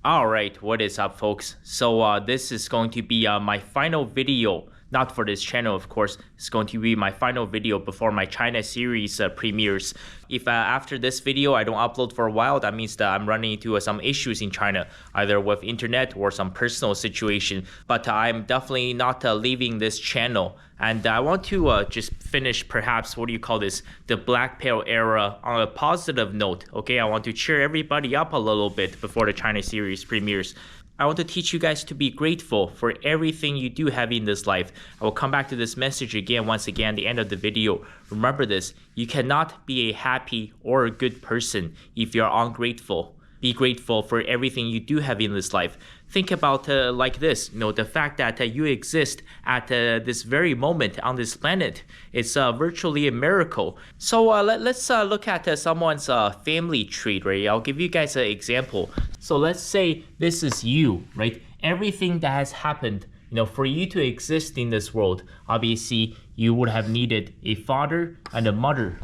Alright, what is up folks? So this is going to be my final video, not for this channel of course, it's going to be my final video before my China series premieres. If after this video I don't upload for a while, that means that I'm running into some issues in China, either with internet or some personal situation. But I'm definitely not leaving this channel. And I want to just finish perhaps, what do you call this, the Blackpill era on a positive note, okay? I want to cheer everybody up a little bit before the China series premieres. I want to teach you guys to be grateful for everything you do have in this life. I will come back to this message again, once again, at the end of the video. Remember this, you cannot be a happy or a good person if you're ungrateful. Be grateful for everything you do have in this life. Think about like this, the fact that you exist at this very moment on this planet. It's virtually a miracle. So let's look at someone's family tree, right? I'll give you guys an example. So let's say this is you, right? Everything that has happened, for you to exist in this world, obviously you would have needed a father and a mother.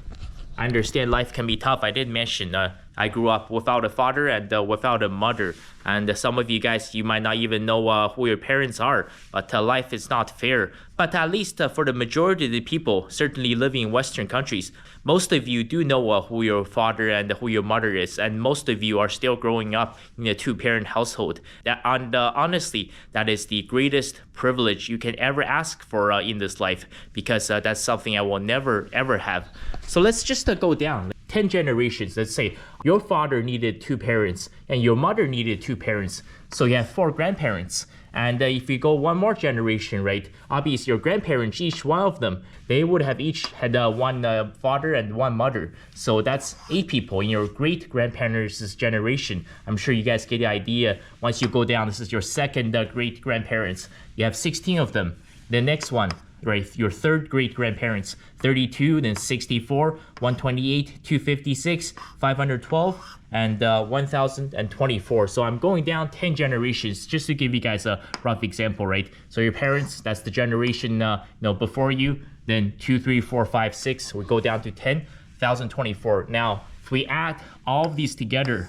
I understand life can be tough. I did mention I grew up without a father and without a mother. And some of you guys, you might not even know who your parents are. But life is not fair. But at least for the majority of the people, certainly living in Western countries, most of you do know who your father and who your mother is. And most of you are still growing up in a two-parent household. And honestly, that is the greatest privilege you can ever ask for in this life. Because that's something I will never, ever have. So let's just go down. 10 generations, let's say your father needed two parents and your mother needed two parents. So you have 4 grandparents. And if you go one more generation, right, obviously your grandparents, each one of them, they would have each had one father and one mother. So that's 8 people in your great grandparents' generation. I'm sure you guys get the idea. Once you go down, this is your second great grandparents. You have 16 of them. The next one, right, your third great grandparents, 32, then 64, 128, 256, 512, and 1024. So I'm going down 10 generations just to give you guys a rough example, right? So your parents, that's the generation before you, then 2, 3, 4, 5, 6, we go down to 10, 1024. Now, if we add all of these together,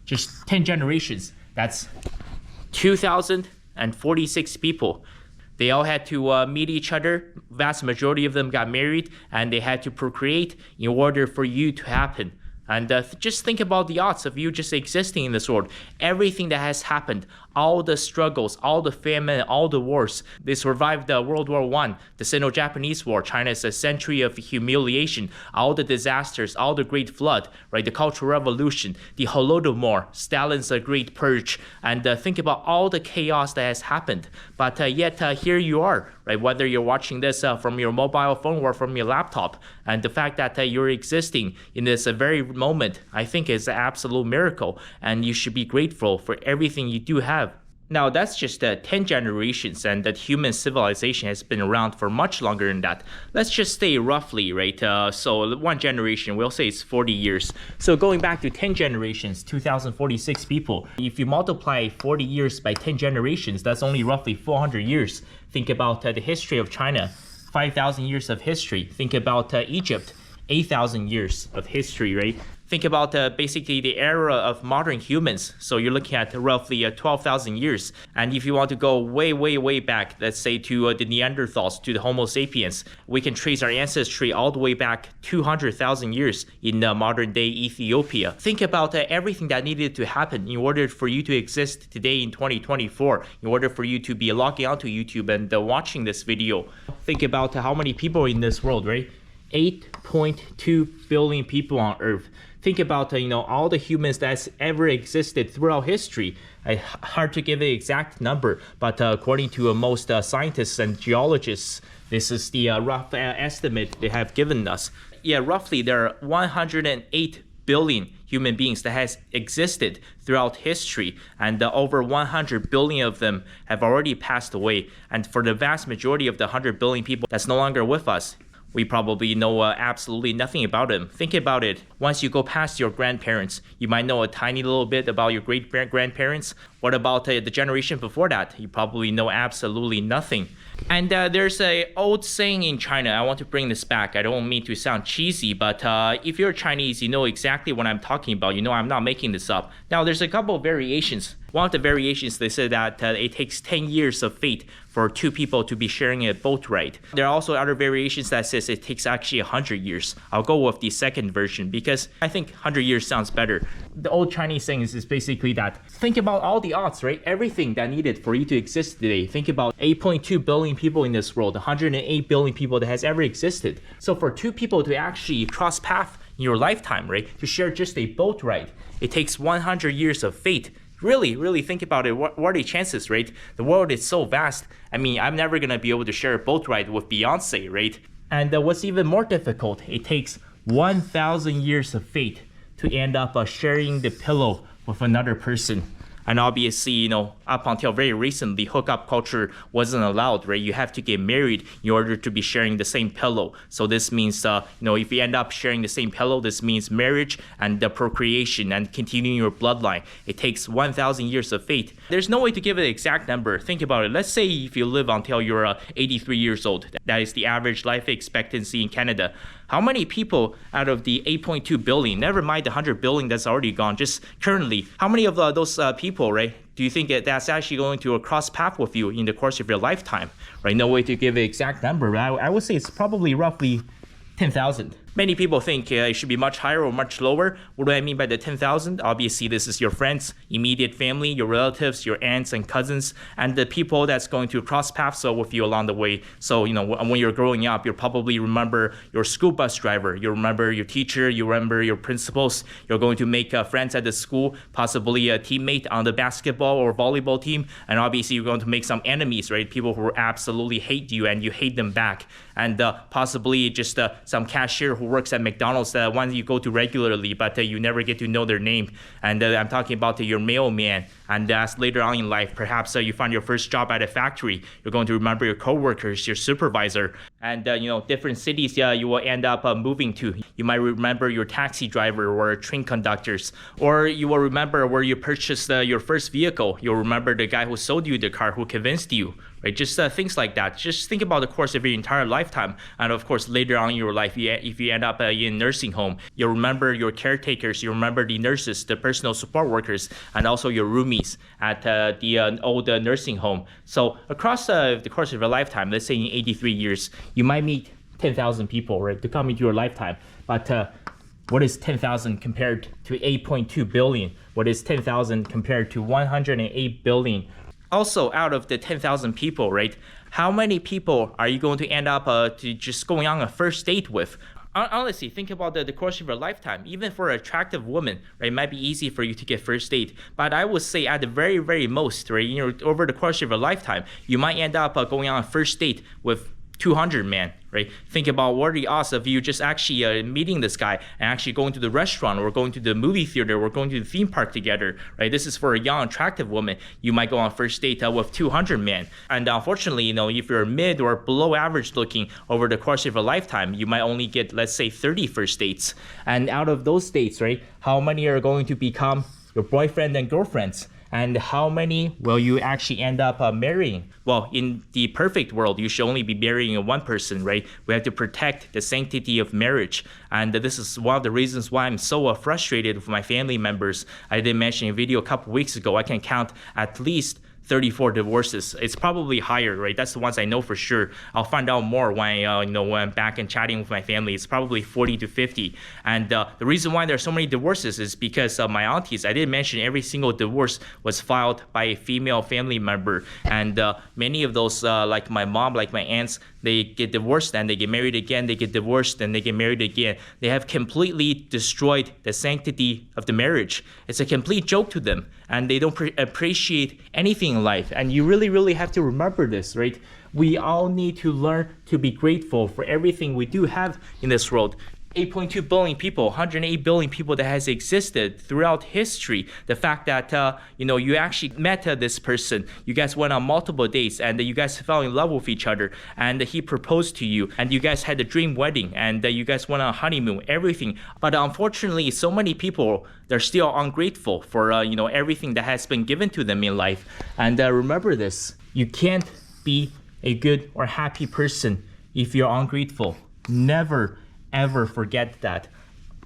just 10 generations, that's 2,046 people. They all had to meet each other. Vast majority of them got married, and they had to procreate in order for you to happen. And just think about the odds of you just existing in this world. Everything that has happened, all the struggles, all the famine, all the wars. They survived World War I, the Sino-Japanese War, China's century of humiliation, all the disasters, all the Great Flood, right? The Cultural Revolution, the Holodomor, Stalin's Great Purge, and think about all the chaos that has happened. But yet here you are, right? Whether you're watching this from your mobile phone or from your laptop, and the fact that you're existing in this very moment, I think is an absolute miracle, and you should be grateful for everything you do have. Now that's just 10 generations, and that human civilization has been around for much longer than that. Let's just say roughly, right? So one generation, we'll say it's 40 years. So going back to 10 generations, 2,046 people. If you multiply 40 years by 10 generations, that's only roughly 400 years. Think about the history of China, 5,000 years of history. Think about Egypt, 8,000 years of history, right? Think about basically the era of modern humans. So you're looking at roughly 12,000 years. And if you want to go way, way, way back, let's say to the Neanderthals, to the Homo sapiens, we can trace our ancestry all the way back 200,000 years in modern day Ethiopia. Think about everything that needed to happen in order for you to exist today in 2024, in order for you to be logging onto YouTube and watching this video. Think about how many people are in this world, right? 8.2 billion people on Earth. Think about all the humans that's ever existed throughout history. Hard to give an exact number, but according to most scientists and geologists, this is the rough estimate they have given us. Yeah, roughly there are 108 billion human beings that has existed throughout history, and over 100 billion of them have already passed away. And for the vast majority of the 100 billion people that's no longer with us, we probably know absolutely nothing about them. Think about it. Once you go past your grandparents, you might know a tiny little bit about your great-grandparents. What about the generation before that? You probably know absolutely nothing. And there's an old saying in China, I want to bring this back. I don't mean to sound cheesy, but if you're Chinese, you know exactly what I'm talking about. You know I'm not making this up. Now, there's a couple of variations. One of the variations, they said that it takes 10 years of fate for two people to be sharing a boat ride. There are also other variations that says it takes actually 100 years. I'll go with the second version because I think 100 years sounds better. The old Chinese saying is basically that, think about all the odds, right? Everything that needed for you to exist today. Think about 8.2 billion people in this world, 108 billion people that has ever existed. So for two people to actually cross paths in your lifetime, right? To share just a boat ride, it takes 100 years of fate. Really think about it. What are the chances, right? The world is so vast. I mean, I'm never gonna be able to share a boat ride with Beyonce, right? And what's even more difficult, it takes 1,000 years of fate to end up sharing the pillow with another person. And obviously, you know, up until very recently, hookup culture wasn't allowed, right? You have to get married in order to be sharing the same pillow. So this means, you know, if you end up sharing the same pillow, this means marriage and the procreation and continuing your bloodline. It takes 1,000 years of fate. There's no way to give an exact number. Think about it. Let's say if you live until you're 83 years old. That is the average life expectancy in Canada. How many people out of the 8.2 billion, never mind the 100 billion that's already gone, just currently, how many of those people, right, do you think that's actually going to cross path with you in the course of your lifetime, right? No way to give an exact number. I would say it's probably roughly 10,000. Many people think it should be much higher or much lower. What do I mean by the 10,000? Obviously, this is your friends, immediate family, your relatives, your aunts and cousins, and the people that's going to cross paths with you along the way. So, you know, when you're growing up, you'll probably remember your school bus driver, you remember your teacher, you remember your principals. You're going to make friends at the school, possibly a teammate on the basketball or volleyball team, and obviously you're going to make some enemies, right? People who absolutely hate you and you hate them back, and possibly just some cashier who works at McDonald's, one you go to regularly, but you never get to know their name. And I'm talking about your mailman. And as later on in life, perhaps you find your first job at a factory, you're going to remember your coworkers, your supervisor, and you know, different cities you will end up moving to. You might remember your taxi driver or train conductors, or you will remember where you purchased your first vehicle. You'll remember the guy who sold you the car, who convinced you, right? Just things like that. Just think about the course of your entire lifetime. And of course, later on in your life, if you end up in a nursing home, you'll remember your caretakers, you remember the nurses, the personal support workers, and also your roomies at the old nursing home. So across the course of your lifetime, let's say in 83 years, you might meet 10,000 people, right, to come into your lifetime. But what is 10,000 compared to 8.2 billion? What is 10,000 compared to 108 billion? Also, out of the 10,000 people, right, how many people are you going to end up to just going on a first date with? Honestly, think about the course of your lifetime. Even for an attractive woman, right, it might be easy for you to get first date. But I would say at the very, very most, right, you know, over the course of your lifetime, you might end up going on a first date with 200 men, right? Think about what are the odds of you just actually meeting this guy and actually going to the restaurant or going to the movie theater or going to the theme park together, right? This is for a young, attractive woman. You might go on first date with 200 men. And unfortunately, you know, if you're mid or below average looking over the course of a lifetime, you might only get, let's say, 30 first dates. And out of those dates, right, how many are going to become your boyfriend and girlfriends? And how many will you actually end up marrying? Well, in the perfect world, you should only be marrying one person, right? We have to protect the sanctity of marriage. And this is one of the reasons why I'm so frustrated with my family members. I did mention in a video a couple weeks ago, I can count at least 34 divorces. It's probably higher, right? That's the ones I know for sure. I'll find out more when when I'm back and chatting with my family. It's probably 40 to 50. And the reason why there are so many divorces is because my aunties, I didn't mention every single divorce was filed by a female family member. And many of those, like my mom, like my aunts, they get divorced and they get married again, they get divorced and they get married again. They have completely destroyed the sanctity of the marriage. It's a complete joke to them, and they don't appreciate anything in life. And you really, really have to remember this, right? We all need to learn to be grateful for everything we do have in this world. 8.2 billion people, 108 billion people that has existed throughout history. The fact that, you actually met this person, you guys went on multiple dates and you guys fell in love with each other and he proposed to you and you guys had a dream wedding and you guys went on a honeymoon, everything. But unfortunately, so many people, they're still ungrateful for, everything that has been given to them in life. And remember this, you can't be a good or happy person if you're ungrateful. Never ever forget that.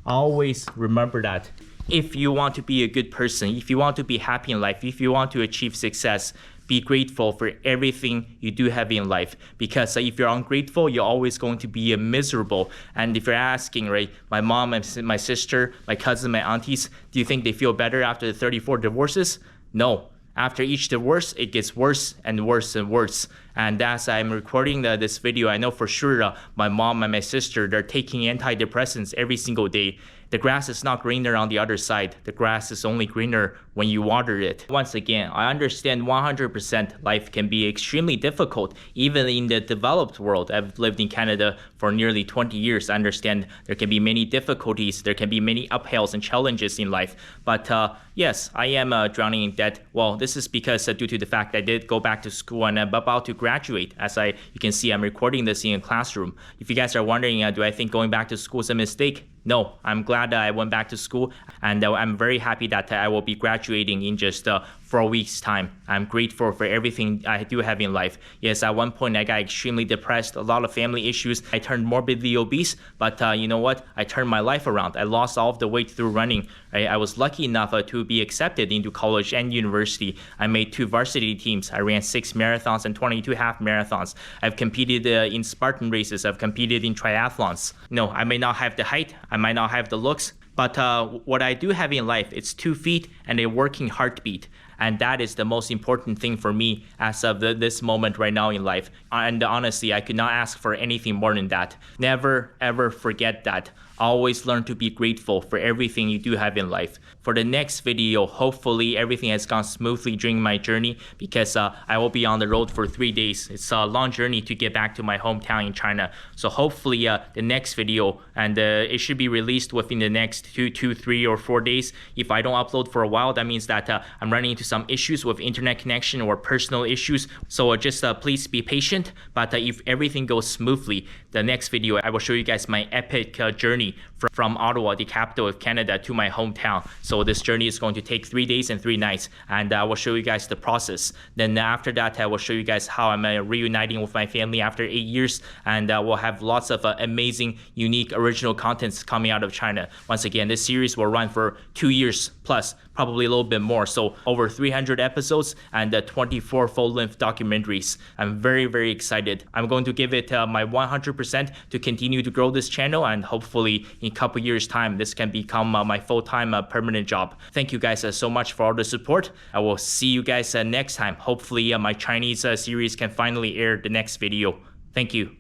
Always remember that. If you want to be a good person, if you want to be happy in life, if you want to achieve success, be grateful for everything you do have in life. Because if you're ungrateful, you're always going to be miserable. And if you're asking, right, my mom, my sister, my cousin, my aunties, do you think they feel better after the 34 divorces? No. After each divorce, it gets worse and worse and worse. And as I'm recording this video, I know for sure my mom and my sister, they're taking antidepressants every single day. The grass is not greener on the other side. The grass is only greener when you water it. Once again, I understand 100% life can be extremely difficult, even in the developed world. I've lived in Canada for nearly 20 years. I understand there can be many difficulties. There can be many uphills and challenges in life. But yes, I am drowning in debt. Well, this is because due to the fact I did go back to school and I'm about to graduate. You can see, I'm recording this in a classroom. If you guys are wondering, do I think going back to school is a mistake? No, I'm glad I went back to school, and I'm very happy that I will be graduating in just 4 weeks' time. I'm grateful for everything I do have in life. Yes, at one point I got extremely depressed, a lot of family issues. I turned morbidly obese, but you know what? I turned my life around. I lost all of the weight through running. I was lucky enough to be accepted into college and university. I made 2 varsity teams. I ran 6 marathons and 22 half marathons. I've competed in Spartan races. I've competed in triathlons. No, I may not have the height. I might not have the looks. But what I do have in life, it's 2 feet and a working heartbeat. And that is the most important thing for me as of this moment right now in life. And honestly, I could not ask for anything more than that. Never, ever forget that. Always learn to be grateful for everything you do have in life. For the next video, hopefully everything has gone smoothly during my journey, because I will be on the road for 3 days. It's a long journey to get back to my hometown in China. So hopefully the next video, and it should be released within the next 2, 3, or 4 days. If I don't upload for a while, that means that I'm running into some issues with internet connection or personal issues. So just please be patient. But if everything goes smoothly, the next video I will show you guys my epic journey from Ottawa, the capital of Canada, to my hometown. So this journey is going to take 3 days and 3 nights, and I will show you guys the process. Then after that, I will show you guys how I'm reuniting with my family after 8 years, and we'll have lots of amazing, unique, original contents coming out of China. Once again, this series will run for 2 years plus, probably a little bit more. So over 300 episodes and 24 full-length documentaries. I'm very, very excited. I'm going to give it my 100% to continue to grow this channel, and hopefully in a couple years time, this can become my full-time permanent job. Thank you guys so much for all the support. I will see you guys next time. Hopefully my Chinese series can finally air the next video. Thank you.